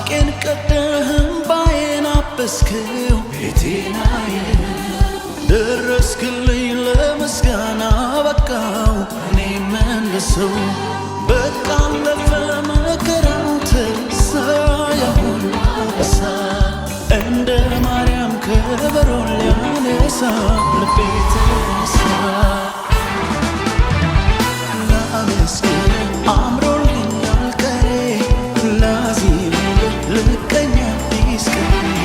ማቄን ቀደህም ባዬን አበስክው ቤቴናዬ ደረስክልኝ ለምስጋና በቃው እኔ መልሰው በቃ አለፈ መከራው ተሳ ያሁን አሳ እንደ ማርያም ከበሮን ሊያነሳ ልቤ ተነሳ ላመስግን አምሮልኛል ቀኔ ላዚም ልቀኛ አዲስ ቀኔ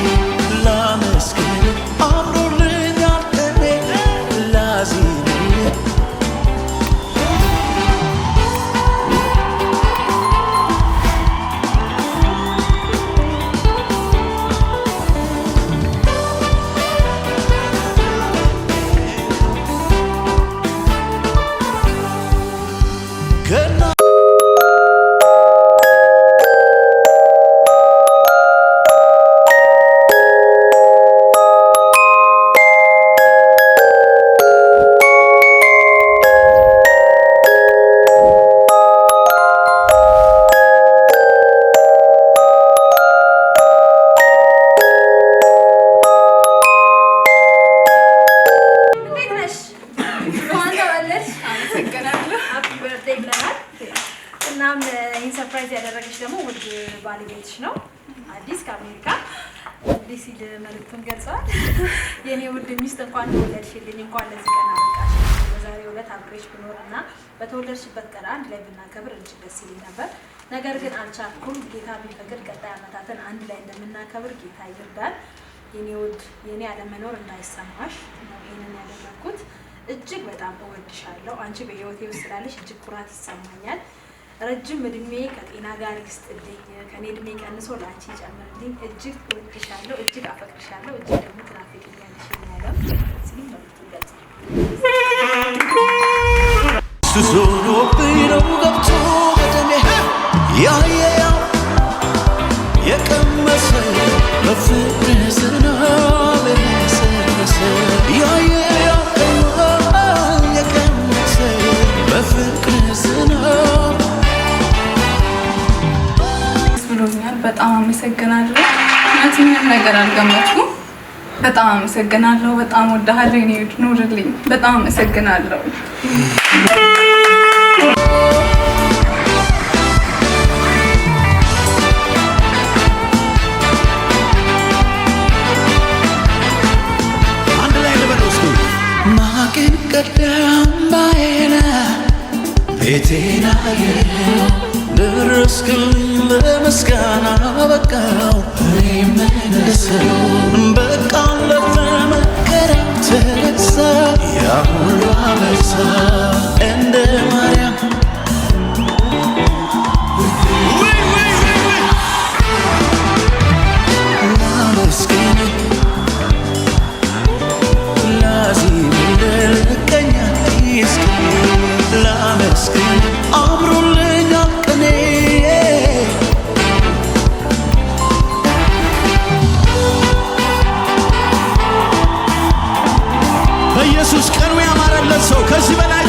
ላመስግን አምሮልኛል ቀኔ ላዚም ሰርፕራይዝ ያደረገች ደግሞ ውድ ባለቤትሽ ነው። አዲስ ከአሜሪካ እንዲህ ሲል መልእክቱን ገልጸዋል። የኔ ውድ ሚስት እንኳን ተወለድሽልኝ፣ እንኳን ለዚህ ቀን አበቃሽ። በዛሬው ዕለት አብሬሽ ብኖርና በተወለድሽበት ቀን አንድ ላይ ብናከብር እጅግ ደስ ይለኝ ነበር። ነገር ግን አልቻልኩም። ጌታ ቢፈቅድ ቀጣይ ዓመታትን አንድ ላይ እንደምናከብር ጌታ ይርዳል። የኔ ውድ የኔ አለመኖር እንዳይሰማሽ ነው ይሄንን ያደረኩት። እጅግ በጣም እወድሻለሁ። አንቺ በህይወቴ ውስጥ ስላለሽ እጅግ ኩራት ይሰማኛል። ረጅም እድሜ ከጤና ጋር ይስጥልኝ፣ ከኔ እድሜ ቀንሶ ላንቺ ይጨምርልኝ። እጅግ እወድሻለሁ፣ እጅግ አፈቅርሻለሁ፣ እጅግ ደግሞ ትናፍቂኛለሽ ያለም ሲል መልእክቱ ገልጿል። ሱሱኖ ቢለው ገብቶ በደሜ ያየው የቀመሰ በፍቅር ዝናብ የሰረሰ ያየው የቀመሰ በፍቅር ዝናብ ብሎኛል። በጣም አመሰግናለሁ። ምንም ነገር አልገመትኩም። በጣም አመሰግናለሁ። በጣም ወዳሃለሁ። እኔ ኑርልኝ። በጣም አመሰግናለሁ። አንድ ላይ ለበረስኩ ማቄን ቀደም ባዬና ቤቴና ደረስክልኝ ለምስጋና በቃው እኔ መልሰው በቃ አለፈ መከራው ተረሳ ያ ሁሉ አበሳ እንደ ማርያም ላመስግን ላዚም ልቀኛ አዲስ ላመስግን አምሮልኛል ቀኔ በኢየሱስ ቀኑ ያማረለት ሰው ከዚህ በላይ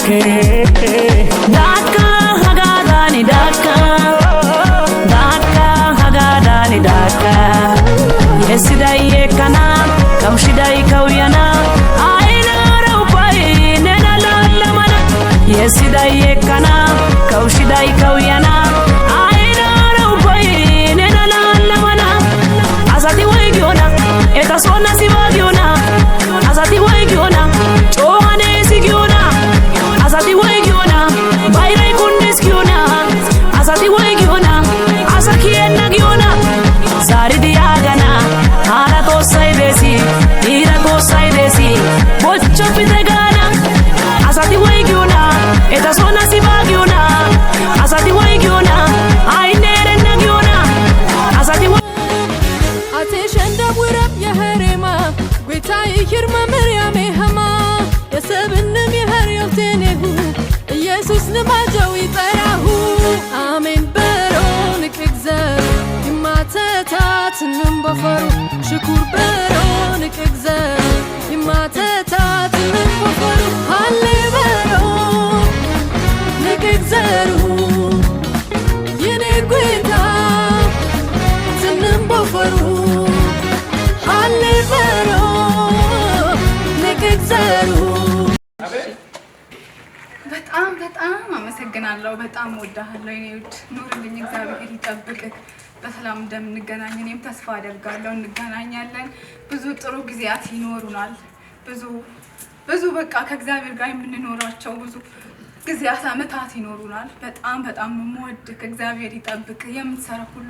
ke Daka hagadani daka Daka hagadani daka Yesidai kana kaushidai kauyana Aina raupai nena lalamana Yesidai kana kaushidai kauyana Aina raupai nena lalamana Azati waigiona eta sona sivagiona Azati waigiona chohane sigiona Azati waigiona bayrai kundis giona Azati waigiona asakiena giona Sari diagana Hara to saidesi Hira to saidesi Bocho pitegana Azati waigiona eta sona sivagiona Azati waigiona ainere nagiona Azati Ateshenda burab yaharema Gwetay kirma Maryam hama Yasabnem yahar yaltenehu Jesus namajaw yitarahu Amen baronik egzar Imatetat numbafaru Shukur baronik egzar Imatetat numbafaru Halle baronik egzaru Yene gweta numbafaru Halle baronik egzaru በጣም አመሰግናለሁ። በጣም ወዳለሁ። እኔ ውድ ኑርልኝ፣ እግዚአብሔር ይጠብቅህ። በሰላም እንደምንገናኝ እኔም ተስፋ አደርጋለሁ። እንገናኛለን። ብዙ ጥሩ ጊዜያት ይኖሩናል። ብዙ በቃ ከእግዚአብሔር ጋር የምንኖራቸው ብዙ ጊዜያት አመታት ይኖሩናል። በጣም የምወድህ፣ እግዚአብሔር ይጠብቅህ። የምትሰራ ሁሉ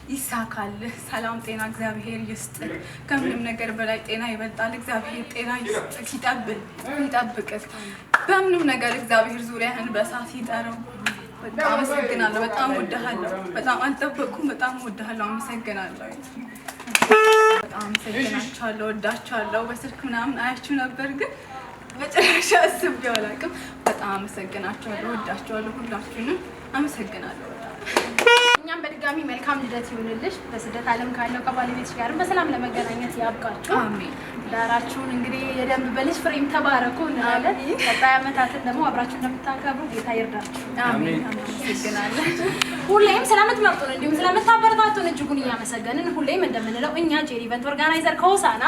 ይሳካልህ። ሰላም ጤና እግዚአብሔር ይስጥህ። ከምንም ነገር በላይ ጤና ይበልጣል። እግዚአብሔር ጤና ይስጥህ፣ ይጠብቅህ። በምንም ነገር እግዚአብሔር ዙሪያህን በእሳት ይጠረው። በጣም አመሰግናለሁ። በጣም ወድሃለሁ። በጣም አልጠበቅኩም። በጣም ወድሃለሁ። አመሰግናለሁ። በጣም አመሰግናችኋለሁ። ወዳችኋለሁ። በስልክ ምናምን አያችሁ ነበር ግን በጭራሽ አስቤው አላውቅም። በጣም አመሰግናችኋለሁ። ወዳችኋለሁ። ሁላችሁንም አመሰግናለሁ። እኛም በድጋሚ መልካም ልደት ይሁንልሽ። በስደት ዓለም ካለው ከባለቤትሽ ጋር በሰላም ለመገናኘት ያብቃችሁ። አሜን። ዳራችሁን እንግዲህ የደንብ በልጅ ፍሬም ተባረኩ እንላለን። ቀጣይ ዓመታትን ደግሞ አብራችሁ እንደምታከብሩ ጌታ ይርዳችሁ። አሜን። አመሰግናለሁ። ሁሌም ስለምትመርጡን እንዲሁም ስለምታበረታቱን እጅጉን እያመሰገንን ሁሌም እንደምንለው እኛ ጄሪ ኢቨንት ኦርጋናይዘር ከሆሳና